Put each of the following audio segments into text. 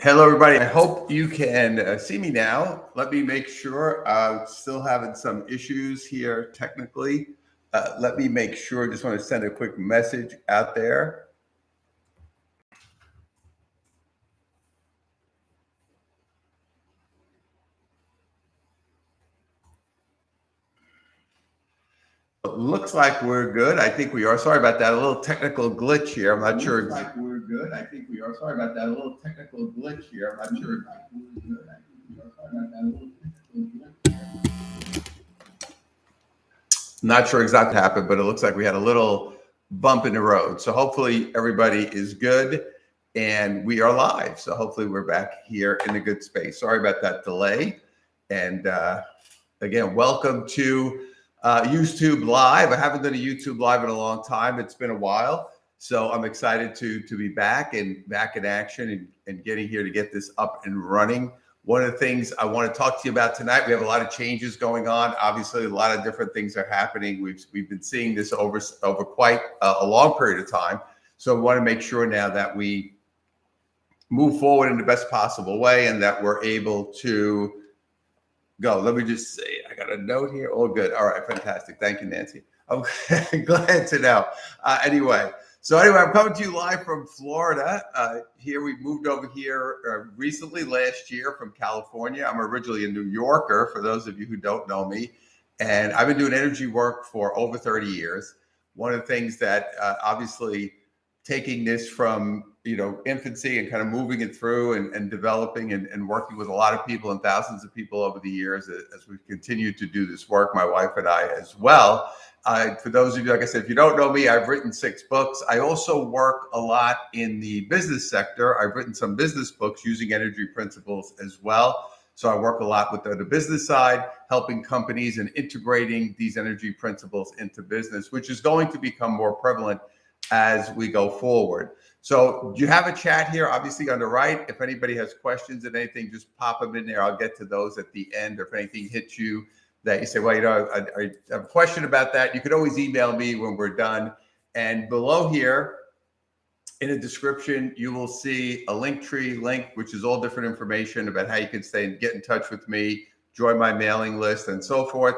Hello, everybody. I hope you can see me now. Let me make sure. Still having some issues here technically. Let me make sure. Just want to send a quick message out there. It looks like we're good. I think we are. Sorry about that. A little technical glitch here. I'm not sure. Looks like we're good. I think we are. Sorry about that. A little technical glitch here. I'm not sure. Not sure exactly what happened, but it looks like we had a little bump in the road. So hopefully everybody is good and we are live. So hopefully we're back here in a good space. Sorry about that delay. And again, welcome to YouTube Live. I haven't done a YouTube Live in a long time. It's been a while. So I'm excited to be back in action and getting here to get this up and running. One of the things I want to talk to you about tonight, we have a lot of changes going on. Obviously, a lot of different things are happening. We've been seeing this over quite a long period of time. So I want to make sure now that we move forward in the best possible way and that we're able to go. Let me just say, I got a note here. Oh, good. All right, fantastic. Thank you, Nancy. I'm glad to know. Anyway, I'm coming to you live from Florida. Here we moved over here recently last year from California. I'm originally a New Yorker, for those of you who don't know me. And I've been doing energy work for over 30 years. One of the things that obviously taking this from infancy and kind of moving it through and developing and working with a lot of people and thousands of people over the years as we've continued to do this work, my wife and I as well. For those of you, like I said, if you don't know me, I've written 6 books. I also work a lot in the business sector. I've written some business books using energy principles as well. So I work a lot with the business side, helping companies and integrating these energy principles into business, which is going to become more prevalent as we go forward. So you have a chat here, obviously on the right. If anybody has questions and anything, just pop them in there. I'll get to those at the end. Or if anything hits you that you say, well, I have a question about that, you could always email me when we're done. And below here in the description, you will see a Linktree link, which is all different information about how you can stay and get in touch with me, join my mailing list and so forth.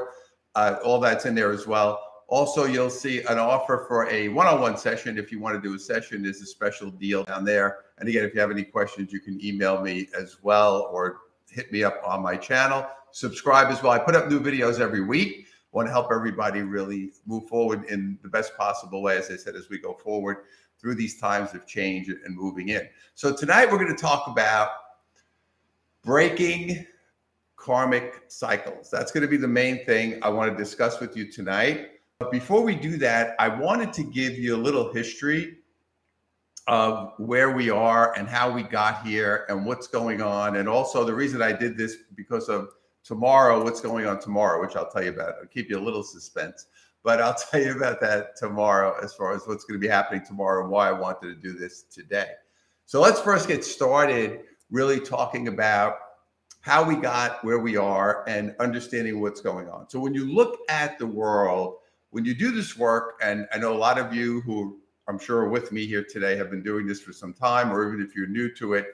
All that's in there as well. Also, you'll see an offer for a one-on-one session. If you want to do a session, there's a special deal down there. And again, if you have any questions, you can email me as well or hit me up on my channel. Subscribe as well. I put up new videos every week. I want to help everybody really move forward in the best possible way, as I said, as we go forward through these times of change and moving in. So tonight we're going to talk about breaking karmic cycles. That's going to be the main thing I want to discuss with you tonight. But before we do that, I wanted to give you a little history of where we are and how we got here and what's going on. And also the reason I did this because of tomorrow, what's going on tomorrow, which I'll tell you about. I'll keep you a little suspense, but I'll tell you about that tomorrow as far as what's going to be happening tomorrow and why I wanted to do this today. So let's first get started really talking about how we got where we are and understanding what's going on. So when you look at the world, when you do this work, and I know a lot of you who I'm sure are with me here today have been doing this for some time, or even if you're new to it,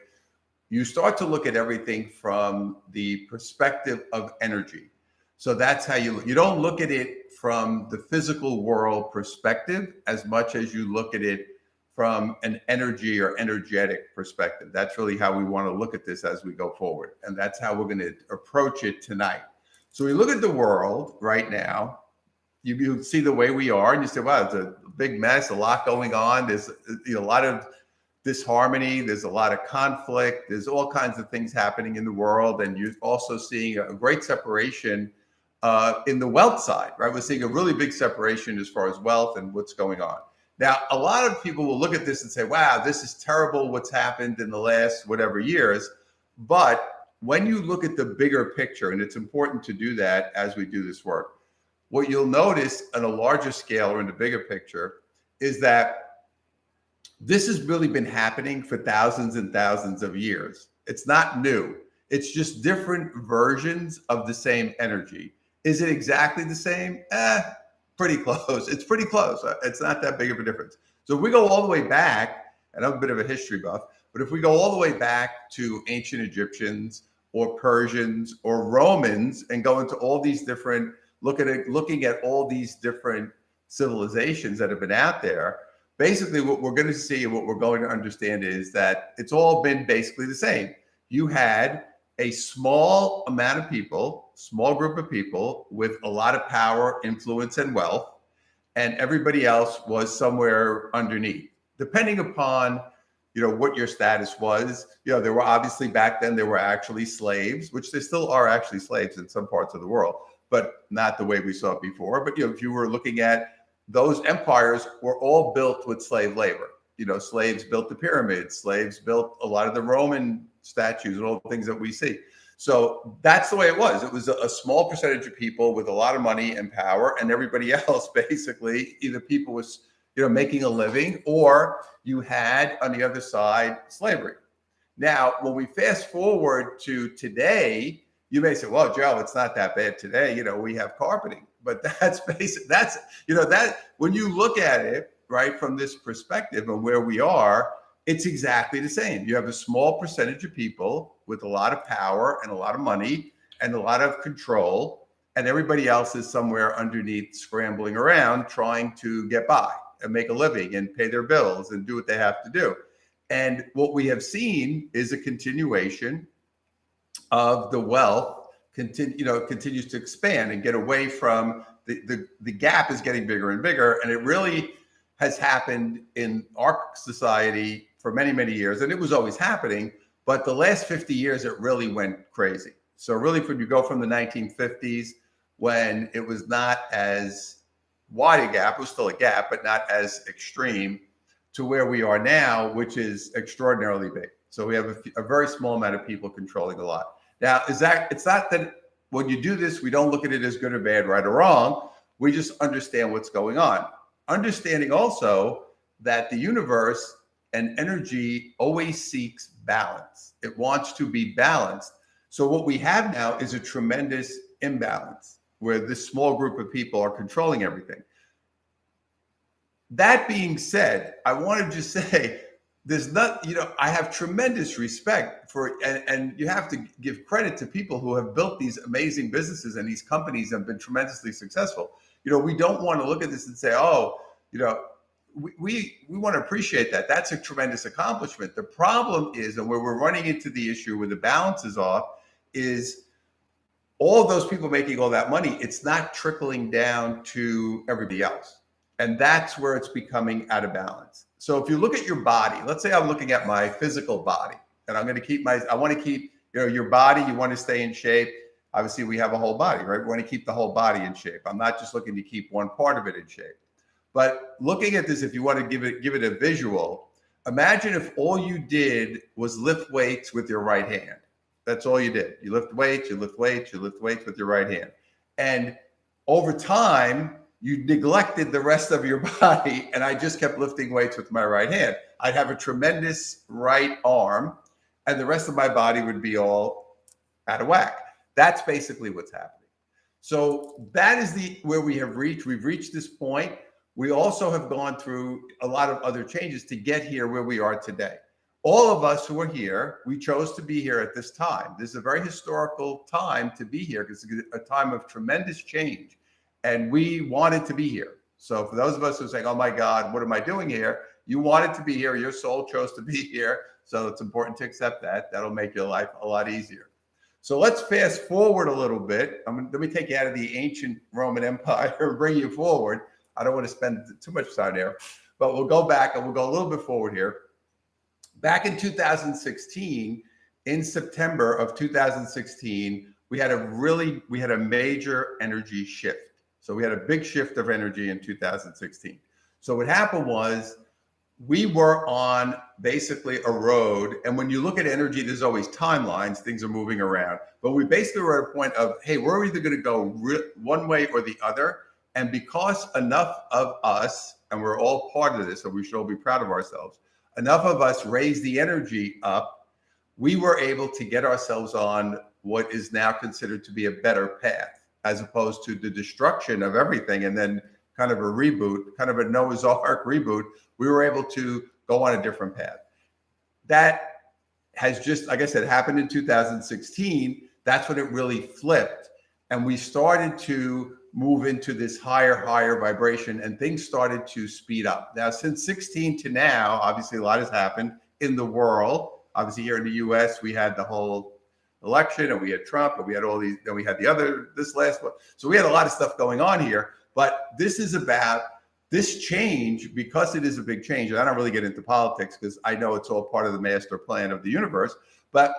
you start to look at everything from the perspective of energy. So that's how you don't look at it from the physical world perspective as much as you look at it from an energy or energetic perspective. That's really how we want to look at this as we go forward. And that's how we're going to approach it tonight. So we look at the world right now. You see the way we are and you say, wow, it's a big mess, a lot going on. There's a lot of disharmony. There's a lot of conflict. There's all kinds of things happening in the world. And you're also seeing a great separation in the wealth side, right? We're seeing a really big separation as far as wealth and what's going on. Now, a lot of people will look at this and say, wow, this is terrible what's happened in the last whatever years. But when you look at the bigger picture, and it's important to do that as we do this work, what you'll notice on a larger scale or in the bigger picture is that this has really been happening for thousands and thousands of years. It's not new. It's just different versions of the same energy. Is it exactly the same? Pretty close. It's pretty close. It's not that big of a difference. So if we go all the way back, and I'm a bit of a history buff, But if we go all the way back to ancient Egyptians or Persians or Romans and go into all these different, looking at all these different civilizations that have been out there, basically what we're going to see and what we're going to understand is that it's all been basically the same. You had a small amount of people, small group of people with a lot of power, influence, and wealth, and everybody else was somewhere underneath, depending upon what your status was. There were obviously back then there were actually slaves, which there still are actually slaves in some parts of the world, but not the way we saw it before. But if you were looking at those empires, were all built with slave labor. Slaves built the pyramids, slaves built a lot of the Roman statues and all the things that we see. So that's the way it was. It was a small percentage of people with a lot of money and power, and everybody else basically either people was making a living, or you had on the other side slavery. Now, when we fast forward to today, you may say, well, Joe, it's not that bad today. We have carpeting, but that's basic. That's, that when you look at it, right, from this perspective and where we are, it's exactly the same. You have a small percentage of people with a lot of power and a lot of money and a lot of control, and everybody else is somewhere underneath scrambling around trying to get by and make a living and pay their bills and do what they have to do. And what we have seen is a continuation of the wealth continues to expand and get away from the gap is getting bigger and bigger. And it really has happened in our society for many, many years. And it was always happening, but the last 50 years, it really went crazy. So really, when you go from the 1950s, when it was not as wide a gap, it was still a gap, but not as extreme, to where we are now, which is extraordinarily big. So we have a very small amount of people controlling a lot. Now, it's not that when you do this, we don't look at it as good or bad, right or wrong. We just understand what's going on. Understanding also that the universe and energy always seeks balance. It wants to be balanced. So what we have now is a tremendous imbalance where this small group of people are controlling everything. That being said, I want to just say, I have tremendous respect for, and you have to give credit to people who have built these amazing businesses, and these companies have been tremendously successful. We don't want to look at this and say, oh, we want to appreciate that. That's a tremendous accomplishment. The problem is, and where we're running into the issue where the balance is off, is all of those people making all that money, it's not trickling down to everybody else. And that's where it's becoming out of balance. So if you look at your body, let's say I'm looking at my physical body, and I want to keep, your body, you want to stay in shape. Obviously, we have a whole body, right? We want to keep the whole body in shape. I'm not just looking to keep one part of it in shape. But looking at this, if you want to give it a visual, imagine if all you did was lift weights with your right hand. That's all you did. You lift weights, you lift weights, you lift weights with your right hand. And over time, you neglected the rest of your body, and I just kept lifting weights with my right hand. I'd have a tremendous right arm, and the rest of my body would be all out of whack. That's basically what's happening. So that is where we have reached. We've reached this point. We also have gone through a lot of other changes to get here where we are today. All of us who are here, we chose to be here at this time. This is a very historical time to be here because it's a time of tremendous change. And we wanted to be here. So for those of us who are saying, oh my God, what am I doing here? You wanted to be here. Your soul chose to be here. So it's important to accept that. That'll make your life a lot easier. So let's fast forward a little bit. Let me take you out of the ancient Roman Empire and bring you forward. I don't want to spend too much time there, but we'll go back and we'll go a little bit forward here. Back in 2016, in September of 2016, we had a major energy shift. So we had a big shift of energy in 2016. So what happened was we were on basically a road. And when you look at energy, there's always timelines, things are moving around. But we basically were at a point of, hey, we're either going to go one way or the other. And because enough of us, and we're all part of this, so we should all be proud of ourselves, enough of us raised the energy up, we were able to get ourselves on what is now considered to be a better path, as opposed to the destruction of everything and then kind of a reboot, kind of a Noah's Ark reboot. We were able to go on a different path. that has just, like I said, happened in 2016. That's when it really flipped. And we started to move into this higher vibration, and things started to speed up. Now, since 16 to now, obviously a lot has happened in the world. Obviously here in the US, we had the whole election, and we had Trump, and we had all these, then we had the other, this last one. So we had a lot of stuff going on here, but this is about this change, because it is a big change. And I don't really get into politics because I know it's all part of the master plan of the universe, but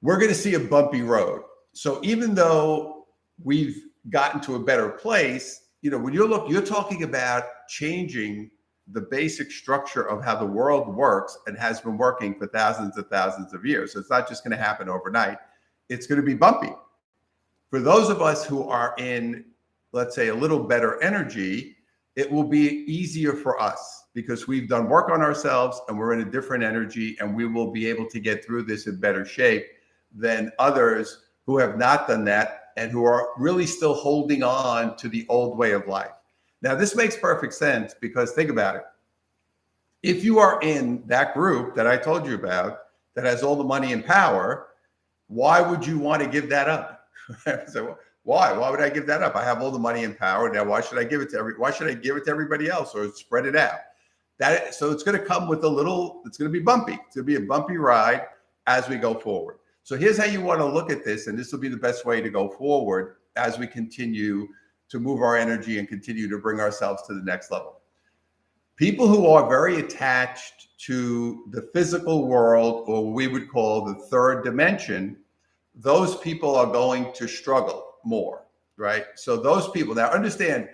we're going to see a bumpy road. So even though we've gotten to a better place, you know, when you look, you're talking about changing the basic structure of how the world works and has been working for thousands of years. So it's not just going to happen overnight. It's going to be bumpy. For those of us who are in, let's say, a little better energy, it will be easier for us because we've done work on ourselves and we're in a different energy, and we will be able to get through this in better shape than others who have not done that and who are really still holding on to the old way of life. Now, this makes perfect sense because think about it. If you are in that group that I told you about that has all the money and power, why would you want to give that up? So why would I give that up? I have all the money and power. Now, why should I give it to everybody else or spread it out? So it's going to come with it's going to be bumpy. It's going to be a bumpy ride as we go forward. So here's how you want to look at this. And this will be the best way to go forward as we continue to move our energy and continue to bring ourselves to the next level. People who are very attached to the physical world, or what we would call the third dimension, those people are going to struggle more, right? So those people, now understand,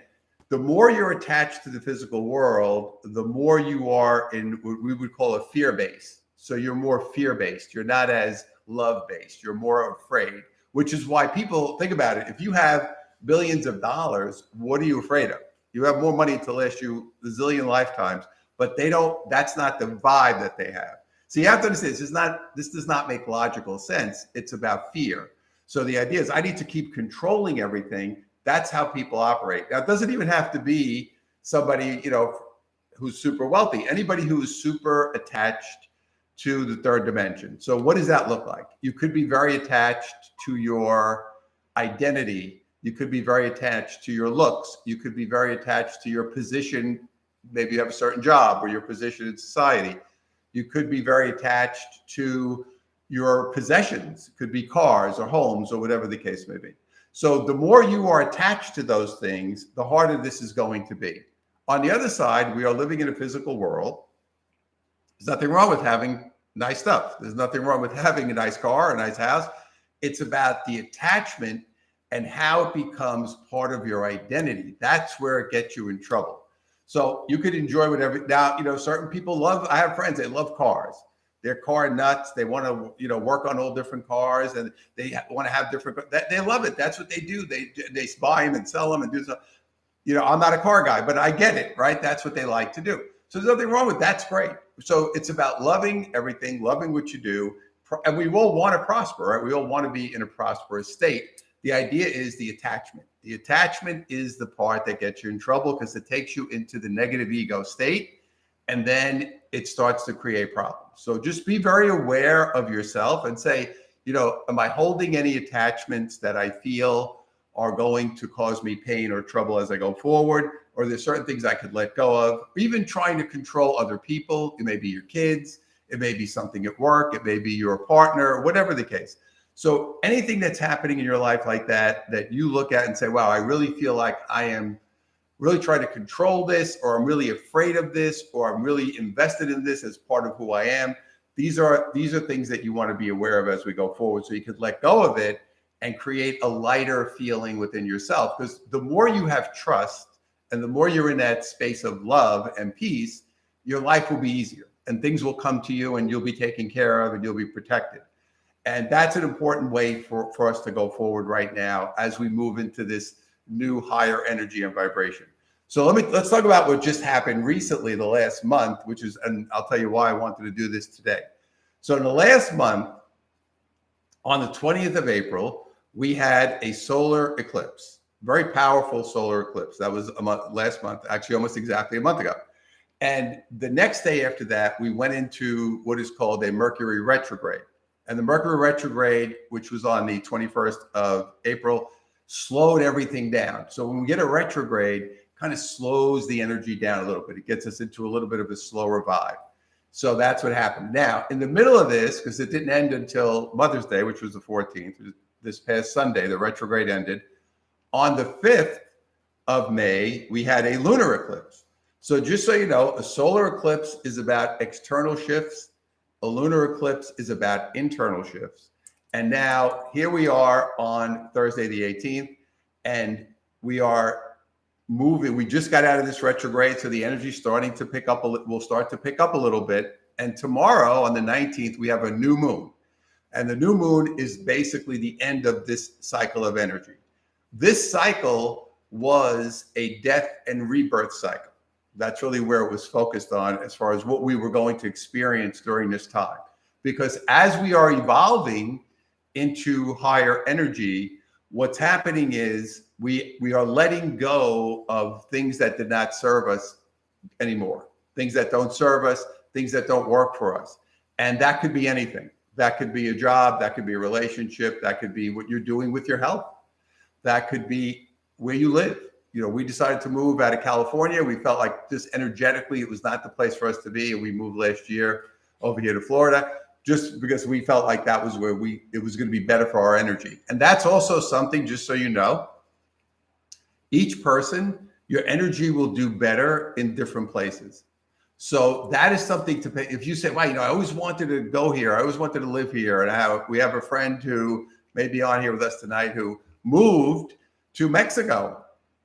the more you're attached to the physical world, the more you are in what we would call a fear base. So you're more fear-based. You're not as love-based. You're more afraid, which is why people think about it. If you have billions of dollars, what are you afraid of? You have more money to last you a zillion lifetimes, but that's not the vibe that they have. So you have to understand, this does not make logical sense. It's about fear. So the idea is I need to keep controlling everything. That's how people operate. Now, it doesn't even have to be somebody, you know, who's super wealthy. Anybody who is super attached to the third dimension. So what does that look like? You could be very attached to your identity. You could be very attached to your looks. You could be very attached to your position. Maybe you have a certain job or your position in society. You could be very attached to your possessions. It could be cars or homes or whatever the case may be. So the more you are attached to those things, the harder this is going to be. On the other side, we are living in a physical world. There's nothing wrong with having nice stuff. There's nothing wrong with having a nice car, a nice house. It's about the attachment and how it becomes part of your identity. That's where it gets you in trouble. So you could enjoy whatever. Now, you know, certain people I have friends, they love cars. They're car nuts. They want to, you know, work on all different cars, and they want to have different, they love it. That's what they do. They buy them and sell them and do stuff. You know, I'm not a car guy, but I get it, right? That's what they like to do. So there's nothing wrong with that. That's great. So it's about loving everything, loving what you do. And we all want to prosper, right? We all want to be in a prosperous state. The idea is the attachment. The attachment is the part that gets you in trouble because it takes you into the negative ego state, and then it starts to create problems. So just be very aware of yourself and say, you know, am I holding any attachments that I feel are going to cause me pain or trouble as I go forward? Or there's certain things I could let go of, even trying to control other people. It may be your kids. It may be something at work. It may be your partner, whatever the case. So anything that's happening in your life like that, that you look at and say, wow, I really feel like I am really trying to control this, or I'm really afraid of this, or I'm really invested in this as part of who I am. These are things that you want to be aware of as we go forward, so you could let go of it and create a lighter feeling within yourself. Because the more you have trust and the more you're in that space of love and peace, your life will be easier and things will come to you and you'll be taken care of and you'll be protected. And that's an important way for us to go forward right now as we move into this new higher energy and vibration. So let's talk about what just happened recently, the last month, and I'll tell you why I wanted to do this today. So in the last month, on the 20th of April, we had a solar eclipse, very powerful solar eclipse. That was last month, actually almost exactly a month ago. And the next day after that, we went into what is called a Mercury retrograde. And the Mercury retrograde, which was on the 21st of April, slowed everything down. So when we get a retrograde, kind of slows the energy down a little bit. It gets us into a little bit of a slower vibe. So that's what happened. Now, in the middle of this, because it didn't end until Mother's Day, which was the 14th, this past Sunday, the retrograde ended. On the 5th of May, we had a lunar eclipse. So just so you know, a solar eclipse is about external shifts. A lunar eclipse is about internal shifts. And now here we are on Thursday, the 18th, and we are moving. We just got out of this retrograde, so the energy starting to pick up. Will start to pick up a little bit. And tomorrow on the 19th, we have a new moon. And the new moon is basically the end of this cycle of energy. This cycle was a death and rebirth cycle. That's really where it was focused on as far as what we were going to experience during this time. Because as we are evolving into higher energy, what's happening is we are letting go of things that did not serve us anymore, things that don't serve us, things that don't work for us. And that could be anything. That could be a job, that could be a relationship, that could be what you're doing with your health. That could be where you live. You know, we decided to move out of California. We felt like just energetically, it was not the place for us to be. And we moved last year over here to Florida, just because we felt like that was where it was going to be better for our energy. And that's also something, just so you know, each person, your energy will do better in different places. So that is something to pay. If you say, wow, you know, I always wanted to go here. I always wanted to live here. And we have a friend who may be on here with us tonight who moved to Mexico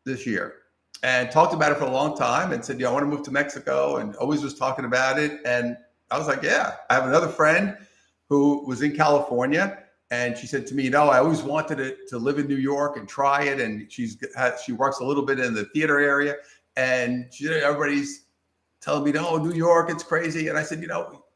this year and talked about it for a long time and said, I want to move to Mexico, and always was talking about it. And I was like, yeah. I have another friend who was in California, and she said to me, I always wanted to live in New York and try it. And she works a little bit in the theater area, and everybody's telling me, no, New York, it's crazy. And I said,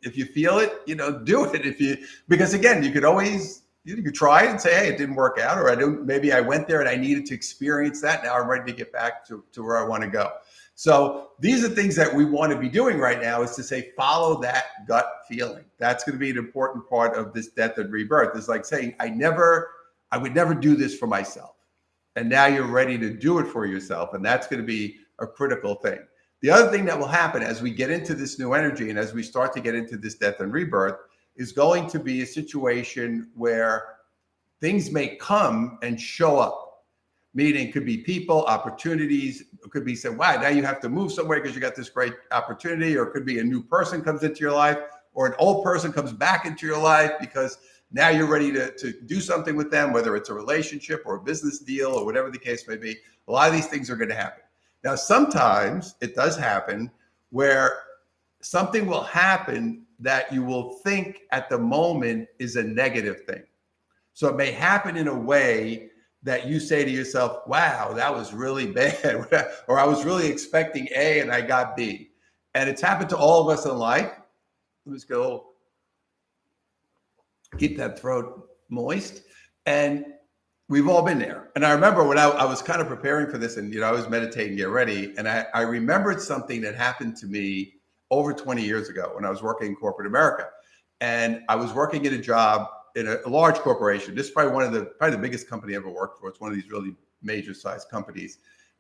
if you feel it, do it. Because again, you could always, you could try it and say, hey, it didn't work out, or maybe I went there and I needed to experience that. Now I'm ready to get back to where I want to go. So these are things that we want to be doing right now, is to say, follow that gut feeling. That's going to be an important part of this death and rebirth. It's like saying, I would never do this for myself. And now you're ready to do it for yourself. And that's going to be a critical thing. The other thing that will happen as we get into this new energy and as we start to get into this death and rebirth is going to be a situation where things may come and show up. Meaning, it could be people, opportunities. It could be saying, wow, now you have to move somewhere because you got this great opportunity. Or it could be a new person comes into your life, or an old person comes back into your life because now you're ready to do something with them, whether it's a relationship or a business deal or whatever the case may be. A lot of these things are going to happen. Now, sometimes it does happen where something will happen that you will think at the moment is a negative thing. So it may happen in a way that you say to yourself, wow, that was really bad. Or I was really expecting A and I got B. And it's happened to all of us in life. Let's go keep that throat moist. And we've all been there. And I remember when I was kind of preparing for this, and I was meditating, get ready. And I remembered something that happened to me over 20 years ago when I was working in corporate America. And I was working in a job in a large corporation. This is probably the biggest company I ever worked for. It's one of these really major sized companies.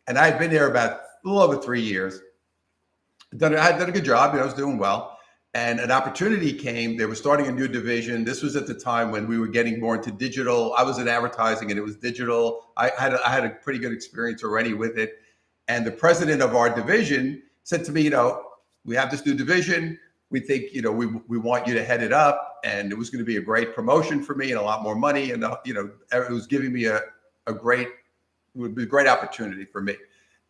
And I had been there about a little over 3 years. I had done a good job. I was doing well. And an opportunity came. They were starting a new division. This was at the time when we were getting more into digital. I was in advertising and it was digital. I had a pretty good experience already with it. And the president of our division said to me, we have this new division. We think, we want you to head it up. And it was going to be a great promotion for me and a lot more money. And, it was giving me it would be a great opportunity for me.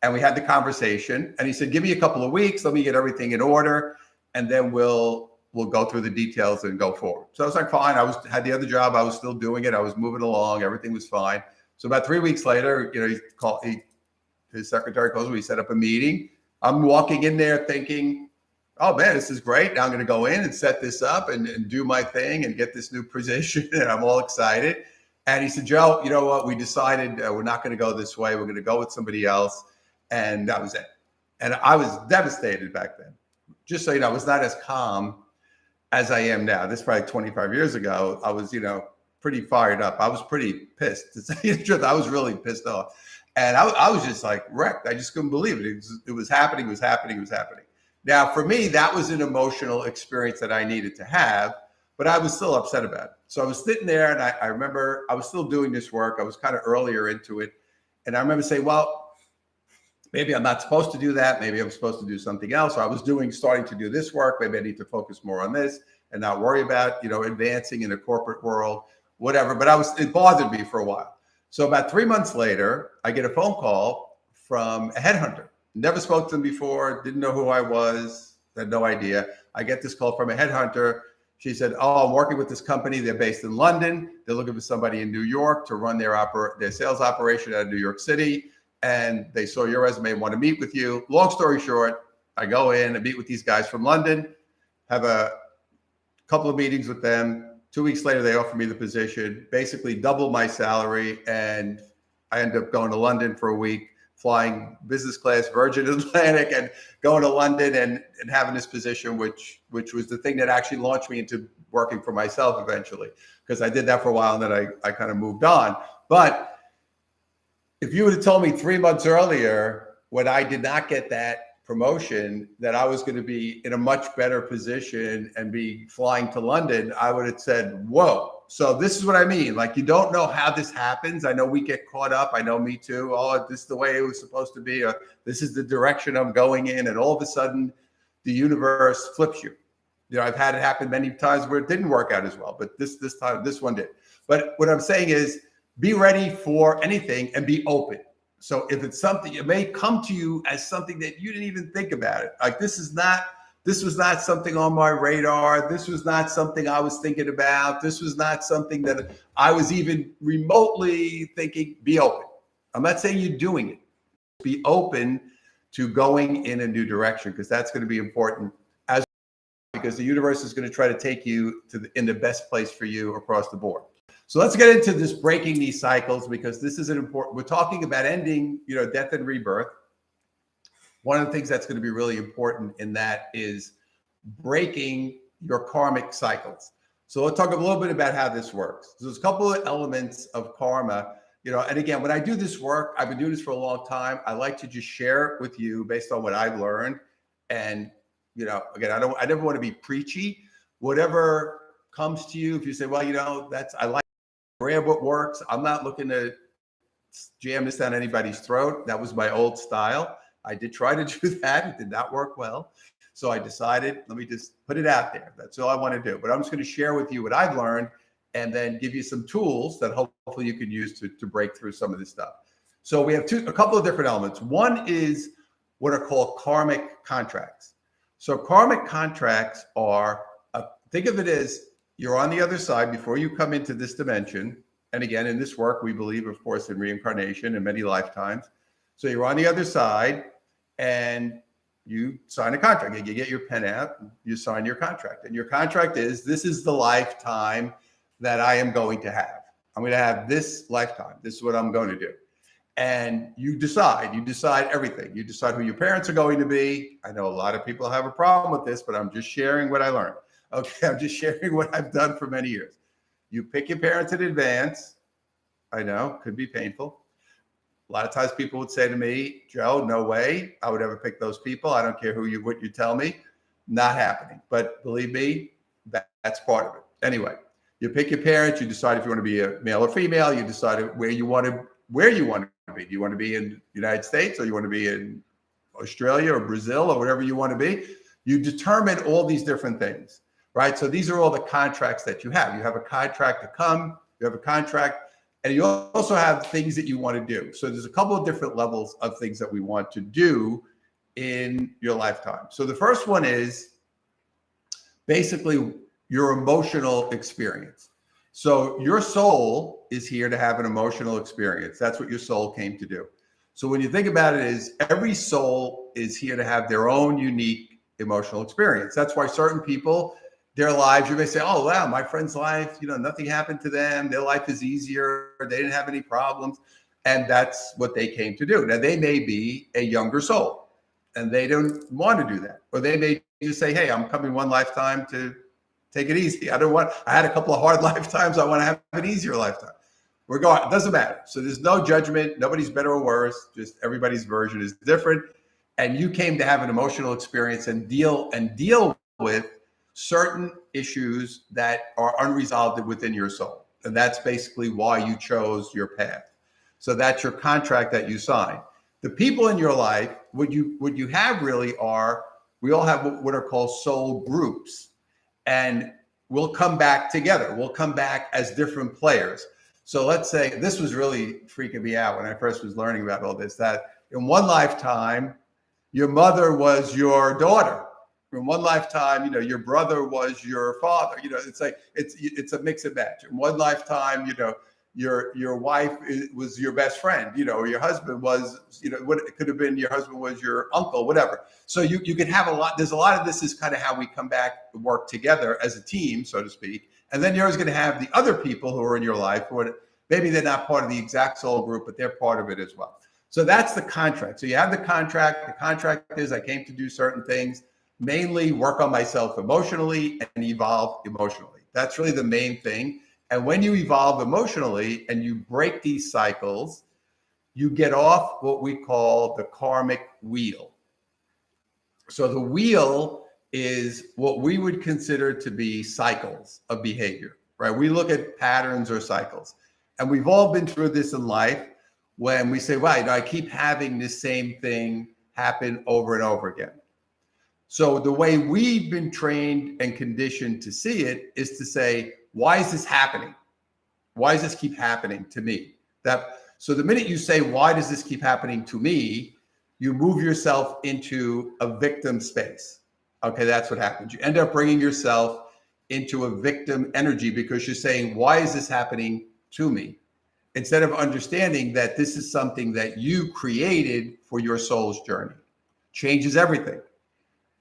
And we had the conversation, and he said, give me a couple of weeks. Let me get everything in order. And then we'll go through the details and go forward. So I was like, fine. I had the other job. I was still doing it. I was moving along. Everything was fine. So about 3 weeks later, his secretary calls me. We set up a meeting. I'm walking in there thinking, oh man, this is great. Now I'm going to go in and set this up and do my thing and get this new position. And I'm all excited. And he said, Joe, you know what? We decided we're not going to go this way. We're going to go with somebody else. And that was it. And I was devastated back then. just so you know, I was not as calm as I am now. This is probably 25 years ago. I was, pretty fired up. I was pretty pissed, to say the truth. I was really pissed off. And I was just like wrecked. I just couldn't believe it. It was happening, it was happening, it was happening. Now, for me, that was an emotional experience that I needed to have, but I was still upset about it. So I was sitting there, and I remember I was still doing this work. I was kind of earlier into it. And I remember saying, well, maybe I'm not supposed to do that. Maybe I'm supposed to do something else. So I was starting to do this work. Maybe I need to focus more on this and not worry about, advancing in the corporate world, whatever. But it bothered me for a while. So about 3 months later, I get a phone call from a headhunter. Never spoke to them before, didn't know who I was, had no idea. I get this call from a headhunter. She said, oh, I'm working with this company. They're based in London. They're looking for somebody in New York to run their sales operation out of New York City. And they saw your resume and want to meet with you. Long story short, I go in and meet with these guys from London, have a couple of meetings with them. 2 weeks later, they offer me the position, basically double my salary. And I end up going to London for a week, flying business class Virgin Atlantic, and going to London and having this position, which was the thing that actually launched me into working for myself eventually, because I did that for a while and then I kind of moved on. But if you would have told me 3 months earlier, when I did not get that promotion, that I was going to be in a much better position and be flying to London, I would have said, whoa. So this is what I mean. Like, you don't know how this happens. I know we get caught up. I know, me too. Oh, this is the way it was supposed to be. Or this is the direction I'm going in. And all of a sudden, the universe flips you. I've had it happen many times where it didn't work out as well. But this time, this one did. But what I'm saying is, be ready for anything and be open. So if it's something, it may come to you as something that you didn't even think about it. Like, this was not something on my radar. This was not something I was thinking about. This was not something that I was even remotely thinking. Be open. I'm not saying you're doing it. Be open to going in a new direction, because that's going to be important, because the universe is going to try to take you in the best place for you across the board. So let's get into this, breaking these cycles, because this is an important, we're talking about ending, death and rebirth. One of the things that's going to be really important in that is breaking your karmic cycles. So let's talk a little bit about how this works. So there's a couple of elements of karma, and again, when I do this work, I've been doing this for a long time. I like to just share it with you based on what I've learned. And, again, I never want to be preachy. Whatever comes to you, if you say, well, I like grab what works. I'm not looking to jam this down anybody's throat. That was my old style. I did try to do that. It did not work well. So I decided, let me just put it out there. That's all I want to do. But I'm just going to share with you what I've learned, and then give you some tools that hopefully you can use to break through some of this stuff. So we have a couple of different elements. One is what are called karmic contracts. So karmic contracts are, think of it as, you're on the other side before you come into this dimension. And again, in this work, we believe, of course, in reincarnation and many lifetimes. So you're on the other side and you sign a contract. You get your pen out, you sign your contract. And your contract is, this is the lifetime that I am going to have. I'm going to have this lifetime. This is what I'm going to do. And you decide everything. You decide who your parents are going to be. I know a lot of people have a problem with this, but I'm just sharing what I learned. Okay, I'm just sharing what I've done for many years. You pick your parents in advance. I know, could be painful. A lot of times people would say to me, Joe, no way I would ever pick those people. I don't care what you tell me. Not happening. But believe me, that's part of it. Anyway, you pick your parents. You decide if you want to be a male or female. You decide where you want to be. Do you want to be in the United States, or you want to be in Australia or Brazil, or whatever you want to be? You determine all these different things. Right. So these are all the contracts that you have. You have a contract to come, you have a contract, and you also have things that you want to do. So there's a couple of different levels of things that we want to do in your lifetime. So the first one is basically your emotional experience. So your soul is here to have an emotional experience. That's what your soul came to do. So when you think about it, is every soul is here to have their own unique emotional experience. That's why certain people, their lives, you may say, oh, wow, my friend's life, nothing happened to them. Their life is easier. They didn't have any problems. And that's what they came to do. Now, they may be a younger soul and they don't want to do that. Or they may just say, hey, I'm coming one lifetime to take it easy. I had a couple of hard lifetimes. I want to have an easier lifetime. We're going, it doesn't matter. So there's no judgment. Nobody's better or worse. Just everybody's version is different. And you came to have an emotional experience and deal with certain issues that are unresolved within your soul. And that's basically why you chose your path. So that's your contract that you signed. The people in your life, what you have really are, we all have what are called soul groups. And we'll come back together. We'll come back as different players. So let's say, this was really freaking me out when I first was learning about all this, that in one lifetime, your mother was your daughter. In one lifetime, your brother was your father. It's like, it's a mix and match. In one lifetime, your wife was your best friend, or your husband was, what it could have been, your husband was your uncle, whatever. So you can have a lot, there's a lot of this is kind of how we come back and work together as a team, so to speak. And then you're always going to have the other people who are in your life, who are, maybe they're not part of the exact soul group, but they're part of it as well. So that's the contract. So you have the contract. The contract is I came to do certain things, mainly work on myself emotionally and evolve emotionally. That's really the main thing. And when you evolve emotionally and you break these cycles, you get off what we call the karmic wheel. So the wheel is what we would consider to be cycles of behavior, right? We look at patterns or cycles. And we've all been through this in life when we say, right, I keep having this same thing happen over and over again. So the way we've been trained and conditioned to see it is to say, why is this happening? Why does this keep happening to me? So the minute you say, why does this keep happening to me? You move yourself into a victim space. Okay, that's what happens. You end up bringing yourself into a victim energy because you're saying, why is this happening to me? Instead of understanding that this is something that you created for your soul's journey. Changes everything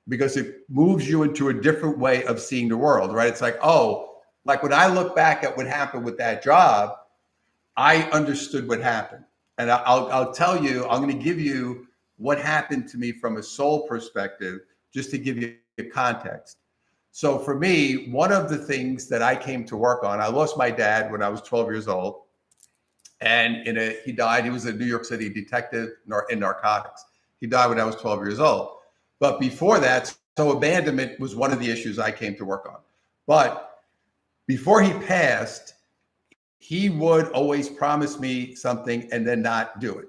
because it moves you into a different way of seeing the world, right? It's like, oh, like when I look back at what happened with that job, I understood what happened. And I'll tell you, I'm going to give you what happened to me from a soul perspective, just to give you a context. So for me, one of the things that I came to work on, I lost my dad when I was 12 years old. And he died. He was a New York City detective in narcotics. He died when I was 12 years old. But before that, so abandonment was one of the issues I came to work on. But before he passed, he would always promise me something and then not do it.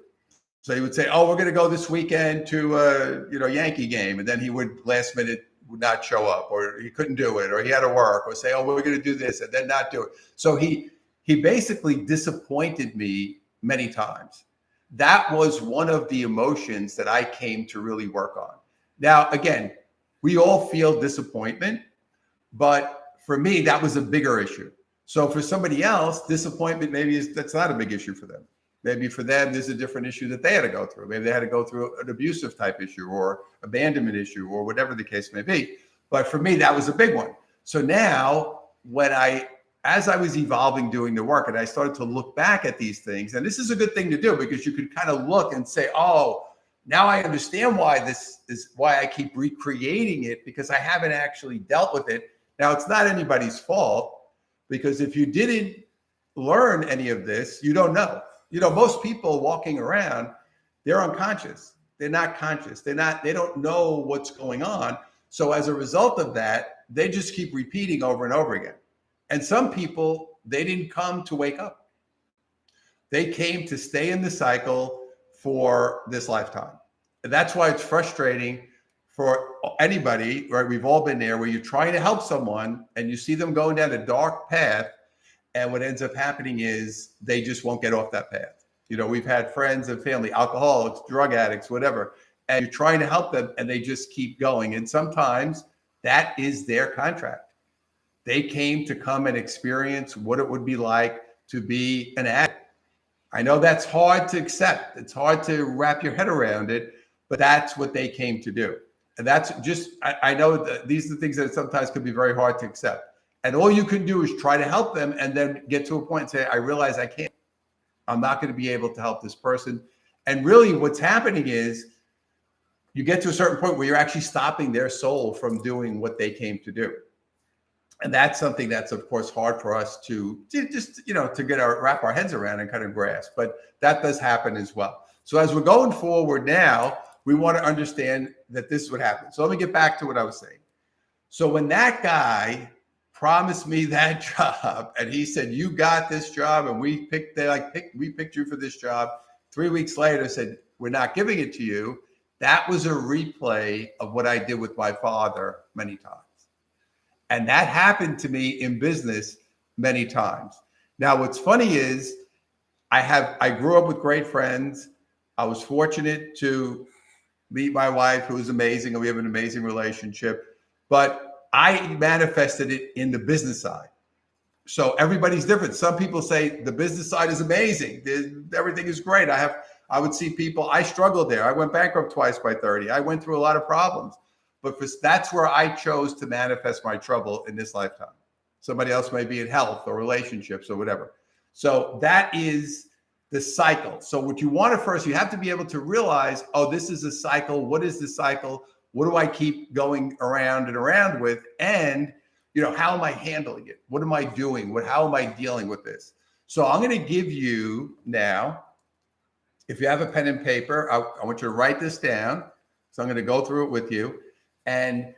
So he would say, oh, we're going to go this weekend to a Yankee game. And then he would last minute would not show up, or he couldn't do it, or he had to work, or say, oh, we're going to do this and then not do it. So he basically disappointed me many times. That was one of the emotions that I came to really work on. Now, again, we all feel disappointment, but for me, that was a bigger issue. So for somebody else, disappointment that's not a big issue for them. Maybe for them, there's a different issue that they had to go through. Maybe they had to go through an abusive type issue or abandonment issue or whatever the case may be. But for me, that was a big one. So now as I was evolving doing the work and I started to look back at these things, and this is a good thing to do because you could kind of look and say, oh, now I understand why this is why I keep recreating it, because I haven't actually dealt with it. Now, it's not anybody's fault, because if you didn't learn any of this, you don't know. Most people walking around, they're unconscious. They're not conscious. They don't know what's going on. So as a result of that, they just keep repeating over and over again. And some people, they didn't come to wake up. They came to stay in the cycle for this lifetime. And that's why it's frustrating for anybody, right? We've all been there where you're trying to help someone and you see them going down a dark path. And what ends up happening is they just won't get off that path. We've had friends and family, alcoholics, drug addicts, whatever, and you're trying to help them and they just keep going. And sometimes that is their contract. They came to come and experience what it would be like to be an addict. I know that's hard to accept. It's hard to wrap your head around it, but that's what they came to do. And that's just, I know that these are the things that sometimes can be very hard to accept. And all you can do is try to help them and then get to a point and say, I realize I can't. I'm not going to be able to help this person. And really what's happening is you get to a certain point where you're actually stopping their soul from doing what they came to do. And that's something that's, of course, hard for us to just, to wrap our heads around and kind of grasp. But that does happen as well. So as we're going forward now, we want to understand that this is what happens. So let me get back to what I was saying. So when that guy promised me that job and he said, you got this job and we picked you for this job. 3 weeks later said, we're not giving it to you. That was a replay of what I did with my father many times. And that happened to me in business many times. Now, what's funny is I grew up with great friends. I was fortunate to meet my wife, who is amazing, and we have an amazing relationship. But I manifested it in the business side. So everybody's different. Some people say the business side is amazing. Everything is great. I would see people, I struggled there. I went bankrupt twice by 30. I went through a lot of problems. But that's where I chose to manifest my trouble in this lifetime. Somebody else may be in health or relationships or whatever. So that is the cycle. So what you want to first, you have to be able to realize, oh, this is a cycle. What is the cycle? What do I keep going around and around with? And, how am I handling it? What am I doing? How am I dealing with this? So I'm going to give you now, if you have a pen and paper, I want you to write this down. So I'm going to go through it with you and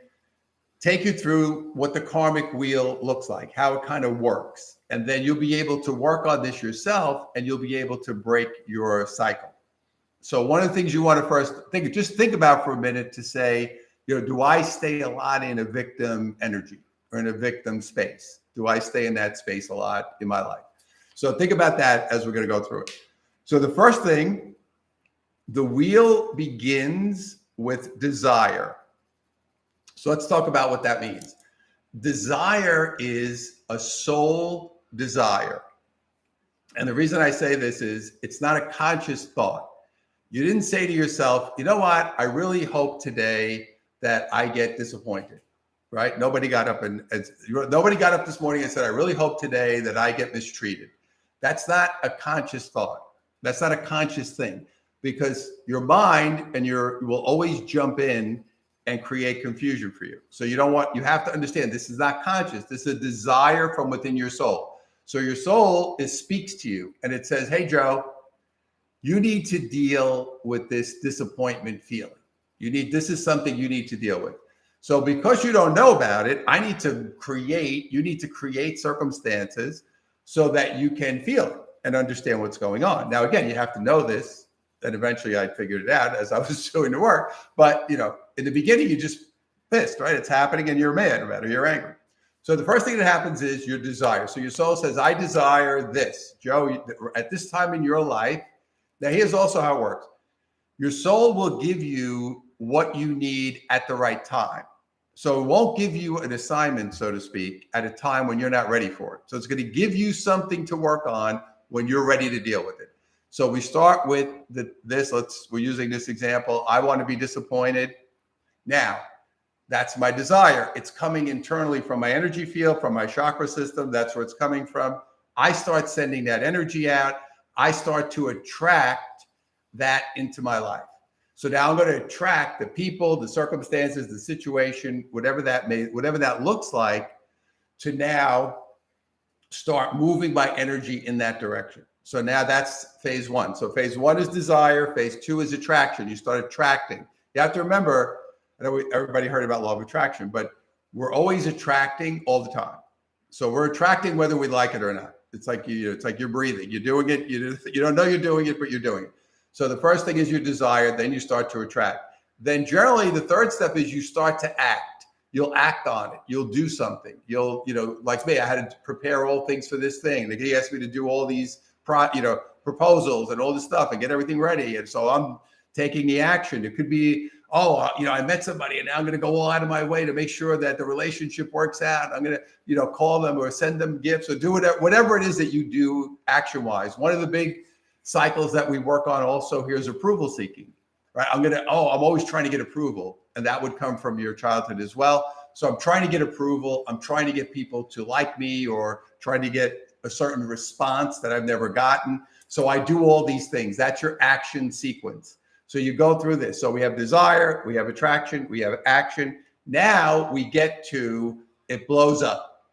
take you through what the karmic wheel looks like, how it kind of works. And then you'll be able to work on this yourself and you'll be able to break your cycle. So one of the things you want to first think about for a minute to say, do I stay a lot in a victim energy or in a victim space? Do I stay in that space a lot in my life? So think about that as we're going to go through it. So the first thing, the wheel begins with desire. So let's talk about what that means. Desire is a soul desire. And the reason I say this is it's not a conscious thought. You didn't say to yourself, you know what? I really hope today that I get disappointed, right? Nobody got up this morning and said, I really hope today that I get mistreated. That's not a conscious thought. That's not a conscious thing, because your mind and you will always jump in and create confusion for you. So you have to understand this is not conscious. This is a desire from within your soul. So your soul speaks to you and it says, hey, Joe, you need to deal with this disappointment feeling. This is something you need to deal with. So because you don't know about it, you need to create circumstances so that you can feel it and understand what's going on. Now, again, you have to know this. And eventually I figured it out as I was doing the work. But, in the beginning, you're just pissed, right? It's happening and you're mad about it, you're angry. So the first thing that happens is your desire. So your soul says, I desire this. Joe, at this time in your life, now here's also how it works. Your soul will give you what you need at the right time. So it won't give you an assignment, so to speak, at a time when you're not ready for it. So it's going to give you something to work on when you're ready to deal with it. So we start with we're using this example. I want to be disappointed. Now, that's my desire. It's coming internally from my energy field, from my chakra system. That's where it's coming from. I start sending that energy out. I start to attract that into my life. So now I'm going to attract the people, the circumstances, the situation, whatever that looks like, to now start moving my energy in that direction. So now that's phase one. So phase one is desire. Phase two is attraction. You start attracting. You have to remember, I know everybody heard about law of attraction, but we're always attracting all the time. So we're attracting whether we like it or not. It's like you're breathing. You're doing it. You don't know you're doing it, but you're doing it. So the first thing is your desire. Then you start to attract. Then generally the third step is you start to act. You'll act on it. You'll do something. Like me, I had to prepare all things for this thing. He asked me to do all these proposals and all this stuff and get everything ready. And so I'm taking the action. It could be, I met somebody and now I'm going to go all out of my way to make sure that the relationship works out. I'm going to, call them or send them gifts or do whatever it is that you do action wise. One of the big cycles that we work on also here is approval seeking, right? I'm always trying to get approval. And that would come from your childhood as well. So I'm trying to get approval. I'm trying to get people to like me or trying to get a certain response that I've never gotten. So I do all these things. That's your action sequence. So you go through this. So we have desire, we have attraction, we have action. Now we get to it blows up.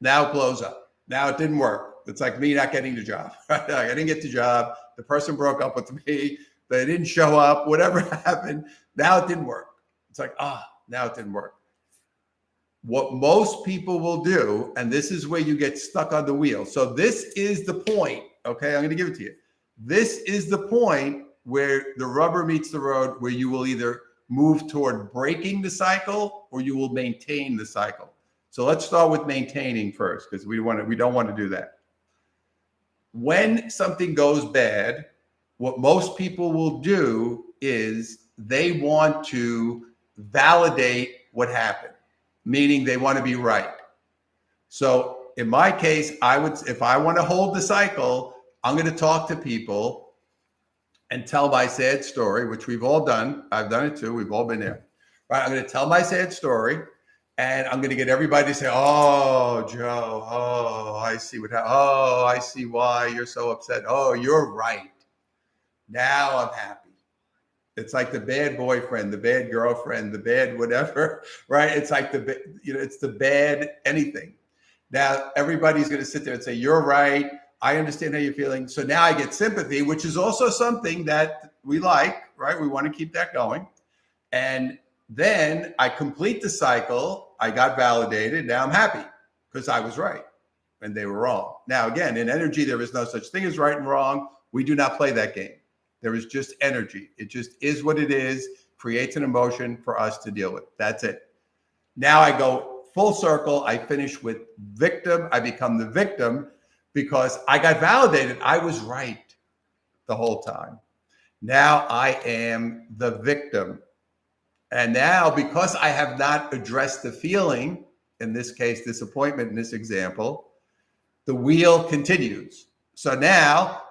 Now it blows up. Now it didn't work. It's like me not getting the job. Right? I didn't get the job. The person broke up with me. They didn't show up. Whatever happened. Now it didn't work. It's like, now it didn't work. What most people will do, and this is where you get stuck on the wheel. So this is the point. Okay, I'm going to give it to you. This is the point where the rubber meets the road, where you will either move toward breaking the cycle or you will maintain the cycle. So let's start with maintaining first, because we don't want to do that. When something goes bad, what most people will do is they want to validate what happened, meaning they want to be right. So in my case, if I want to hold the cycle, I'm going to talk to people and tell my sad story, which we've all done. I've done it too. We've all been there. Right? I'm going to tell my sad story, and I'm going to get everybody to say, "Oh, Joe, I see what happened. Oh, I see why you're so upset. Oh, you're right. Now I'm happy." It's like the bad boyfriend, the bad girlfriend, the bad whatever, right? It's like it's the bad anything. Now everybody's going to sit there and say, "You're right. I understand how you're feeling." So now I get sympathy, which is also something that we like, right? We want to keep that going. And then I complete the cycle. I got validated. Now I'm happy because I was right and they were wrong. Now, again, in energy, there is no such thing as right and wrong. We do not play that game. There is just energy. It just is what it is, creates an emotion for us to deal with. That's it. Now I go full circle. I finish with victim. I become the victim because I got validated. I was right the whole time. Now I am the victim. And now, because I have not addressed the feeling, in this case, disappointment in this example, the wheel continues. So now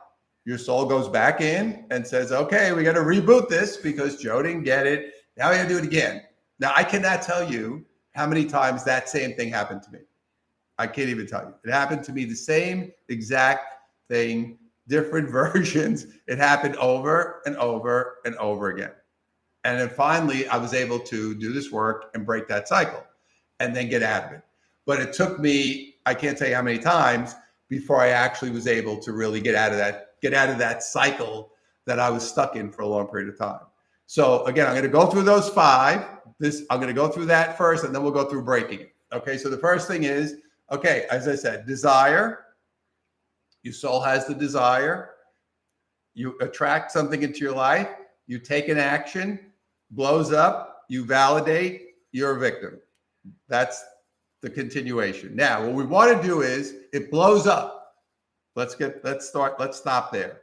your soul goes back in and says, okay, we got to reboot this because Joe didn't get it. Now we got to do it again. Now, I cannot tell you how many times that same thing happened to me. I can't even tell you. It happened to me the same exact thing, different versions. It happened over and over and over again. And then finally, I was able to do this work and break that cycle and then get out of it. But it took me, I can't tell you how many times before I actually was able to really get out of that cycle that I was stuck in for a long period of time. So again, I'm going to go through those 5. I'm going to go through that first, and then we'll go through breaking it. Okay, so the first thing is, okay, as I said, desire. Your soul has the desire. You attract something into your life. You take an action. Blows up, you validate, you're a victim. That's the continuation. Now, what we want to do is it blows up. Let's stop there.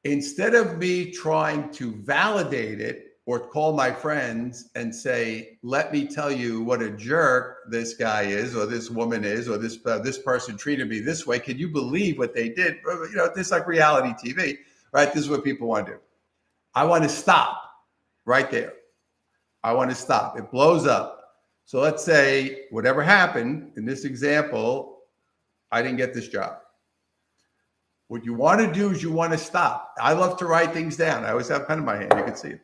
Instead of me trying to validate it or call my friends and say, let me tell you what a jerk this guy is, or this woman is, or this person treated me this way. Can you believe what they did? You know, this is like reality TV, right? This is what people want to do. I want to stop. Right there. I want to stop. It blows up. So let's say whatever happened in this example, I didn't get this job. What you want to do is you want to stop. I love to write things down. I always have a pen in my hand. You can see it.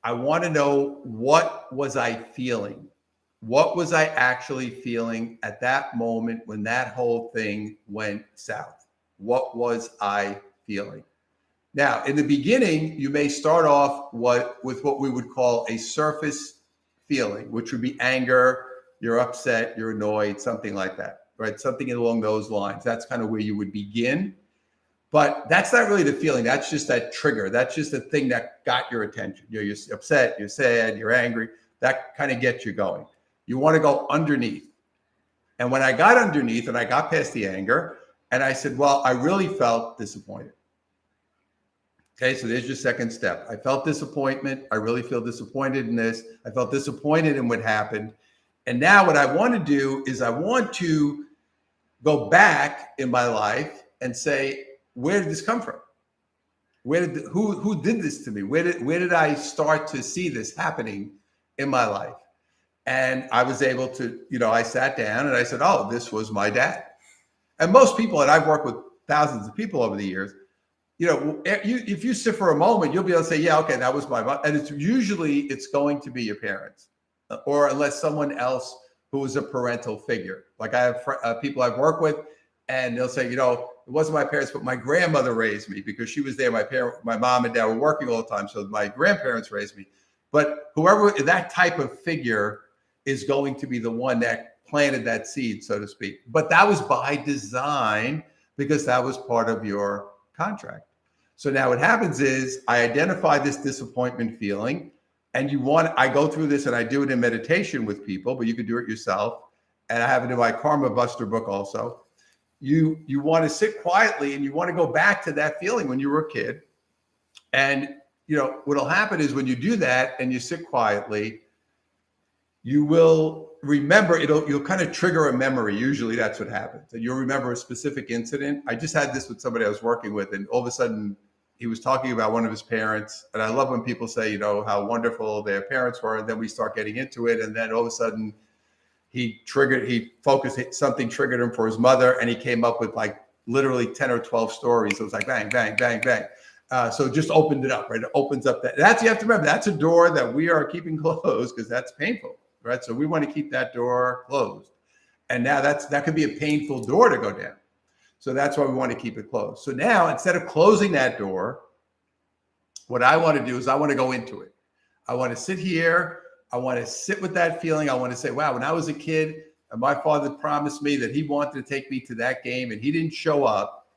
I want to know, what was I feeling? What was I actually feeling at that moment when that whole thing went south? What was I feeling? Now, in the beginning, you may start off with what we would call a surface feeling, which would be anger, you're upset, you're annoyed, something like that, right? Something along those lines. That's kind of where you would begin. But that's not really the feeling. That's just that trigger. That's just the thing that got your attention. You're upset, you're sad, you're angry. That kind of gets you going. You want to go underneath. And when I got underneath and I got past the anger, and I said, well, I really felt disappointed. Okay, so there's your second step. I felt disappointment. I really feel disappointed in this. I felt disappointed in what happened. And now what I want to do is I want to go back in my life and say, where did this come from? Who did this to me? Where did I start to see this happening in my life? And I was able to, I sat down and I said, oh, this was my dad. And most people, and I've worked with thousands of people over the years, if you sit for a moment, you'll be able to say, yeah, okay, that was my mom. And it's going to be your parents, or unless someone else who is a parental figure. Like I have people I've worked with, and they'll say, it wasn't my parents, but my grandmother raised me because she was there. My mom and dad were working all the time, so my grandparents raised me. But whoever that type of figure is going to be the one that planted that seed, so to speak. But that was by design because that was part of your contract. So now what happens is I identify this disappointment feeling, and I go through this, and I do it in meditation with people, but you could do it yourself. And I have it in my Karma Buster book also. You want to sit quietly, and you want to go back to that feeling when you were a kid. And what'll happen is when you do that and you sit quietly, you will remember, you'll kind of trigger a memory. Usually that's what happens. And you'll remember a specific incident. I just had this with somebody I was working with, and all of a sudden he was talking about one of his parents. And I love when people say, how wonderful their parents were. And then we start getting into it. And then all of a sudden something triggered him for his mother. And he came up with like literally 10 or 12 stories. It was like bang, bang, bang, bang. So it just opened it up, right? It opens up you have to remember, that's a door that we are keeping closed because that's painful. Right. So we want to keep that door closed. And now that could be a painful door to go down. So that's why we want to keep it closed. So now instead of closing that door, what I want to do is I want to go into it. I want to sit here. I want to sit with that feeling. I want to say, wow, when I was a kid, and my father promised me that he wanted to take me to that game and he didn't show up,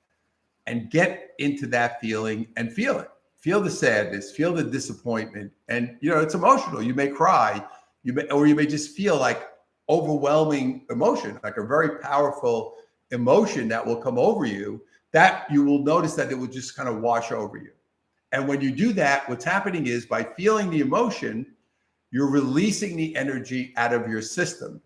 and get into that feeling and feel it. Feel the sadness, feel the disappointment. And, it's emotional. You may cry. You may just feel like overwhelming emotion, like a very powerful emotion that will come over you, that you will notice that it will just kind of wash over you. And when you do that, what's happening is by feeling the emotion, you're releasing the energy out of your system.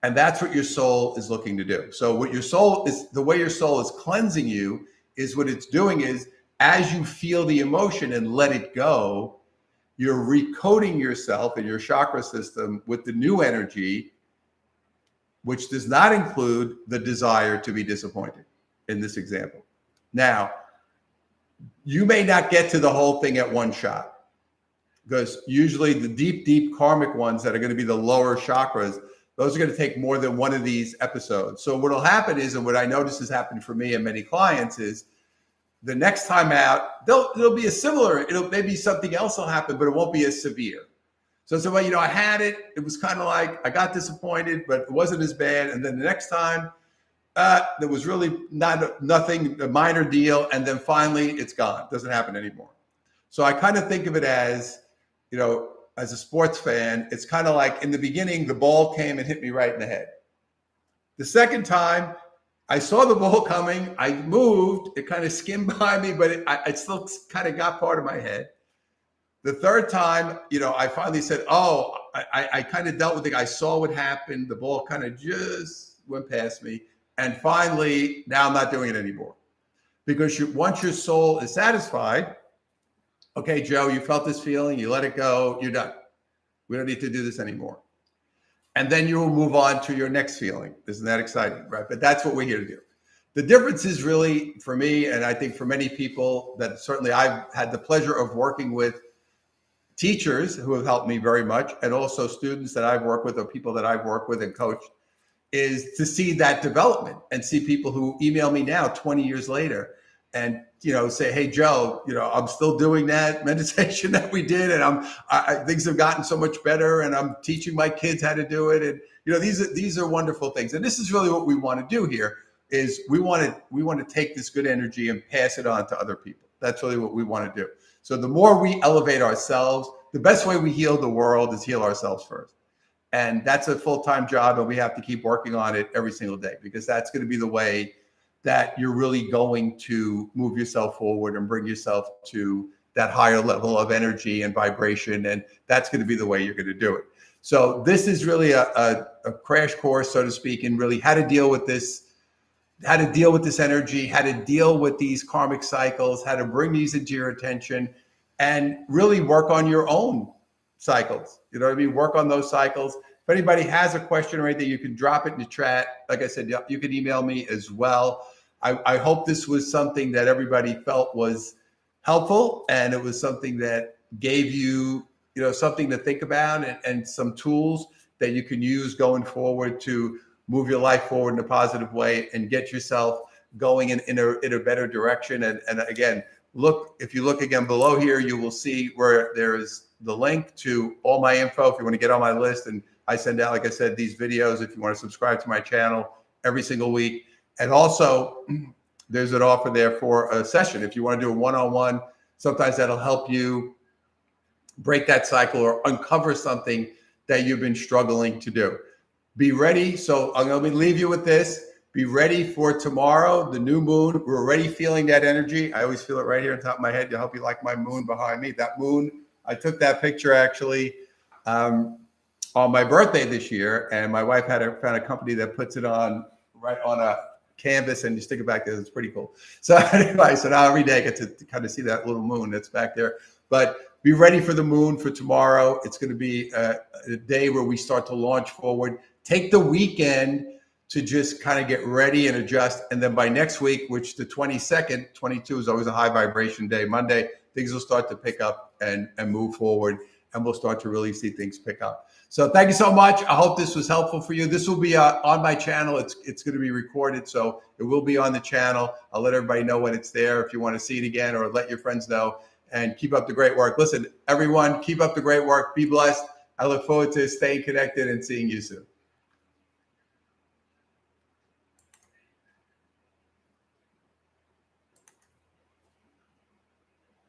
And that's what your soul is looking to do. So the way your soul is cleansing you is what it's doing is as you feel the emotion and let it go, you're recoding yourself and your chakra system with the new energy, which does not include the desire to be disappointed in this example. Now, you may not get to the whole thing at one shot because usually the deep, deep karmic ones that are going to be the lower chakras, those are going to take more than one of these episodes. So what will happen is, and what I notice has happened for me and many clients is, the next time out, it'll be maybe something else will happen, but it won't be as severe. So it's well, I had it. It was kind of like I got disappointed, but it wasn't as bad. And then the next time, there was really nothing, a minor deal. And then finally, it's gone. It doesn't happen anymore. So I kind of think of it as, as a sports fan, it's kind of like in the beginning, the ball came and hit me right in the head. The second time, I saw the ball coming. I moved. It kind of skimmed by me, but it still kind of got part of my head. The third time, I finally said, oh, I kind of dealt with it. I saw what happened. The ball kind of just went past me. And finally, now I'm not doing it anymore. Because once your soul is satisfied, okay, Joe, you felt this feeling. You let it go. You're done. We don't need to do this anymore. And then you will move on to your next feeling. Isn't that exciting, right? But that's what we're here to do. The difference is really for me, and I think for many people that certainly I've had the pleasure of working with teachers who have helped me very much, and also students that I've worked with or people that I've worked with and coached, is to see that development and see people who email me now 20 years later and say, hey, Joe, I'm still doing that meditation that we did, and things have gotten so much better, and I'm teaching my kids how to do it. And these are wonderful things. And this is really what we want to do here is we want to take this good energy and pass it on to other people. That's really what we want to do. So the more we elevate ourselves, the best way we heal the world is heal ourselves first. And that's a full-time job, and we have to keep working on it every single day because that's going to be the way that you're really going to move yourself forward and bring yourself to that higher level of energy and vibration. And that's going to be the way you're going to do it. So this is really a crash course, so to speak, in really how to deal with this, energy, how to deal with these karmic cycles, how to bring these into your attention and really work on your own cycles. You know what I mean? Work on those cycles. If anybody has a question or anything, you can drop it in the chat. Like I said, you can email me as well. I hope this was something that everybody felt was helpful, and it was something that gave you, something to think about, and some tools that you can use going forward to move your life forward in a positive way and get yourself going in a better direction. And again, if you look again below here, you will see where there's the link to all my info if you want to get on my list. And I send out, like I said, these videos if you want to subscribe to my channel every single week. And also, there's an offer there for a session. If you want to do a one-on-one, sometimes that'll help you break that cycle or uncover something that you've been struggling to do. Be ready. So I'm going to leave you with this. Be ready for tomorrow, the new moon. We're already feeling that energy. I always feel it right here on top of my head. I hope you like my moon behind me. That moon, I took that picture actually on my birthday this year, and my wife found a company that puts it on right on a canvas and you stick it back there. It's pretty cool. So anyway, so now every day I get to kind of see that little moon that's back there. But be ready for the moon for tomorrow. It's going to be a day where we start to launch forward. Take the weekend to just kind of get ready and adjust. And then by next week, which the 22nd, 22 is always a high vibration day, Monday, things will start to pick up and move forward, and we'll start to really see things pick up. So thank you so much. I hope this was helpful for you. This will be on my channel. It's going to be recorded, so it will be on the channel. I'll let everybody know when it's there if you want to see it again, or let your friends know. And keep up the great work. Listen, everyone, keep up the great work. Be blessed. I look forward to staying connected and seeing you soon.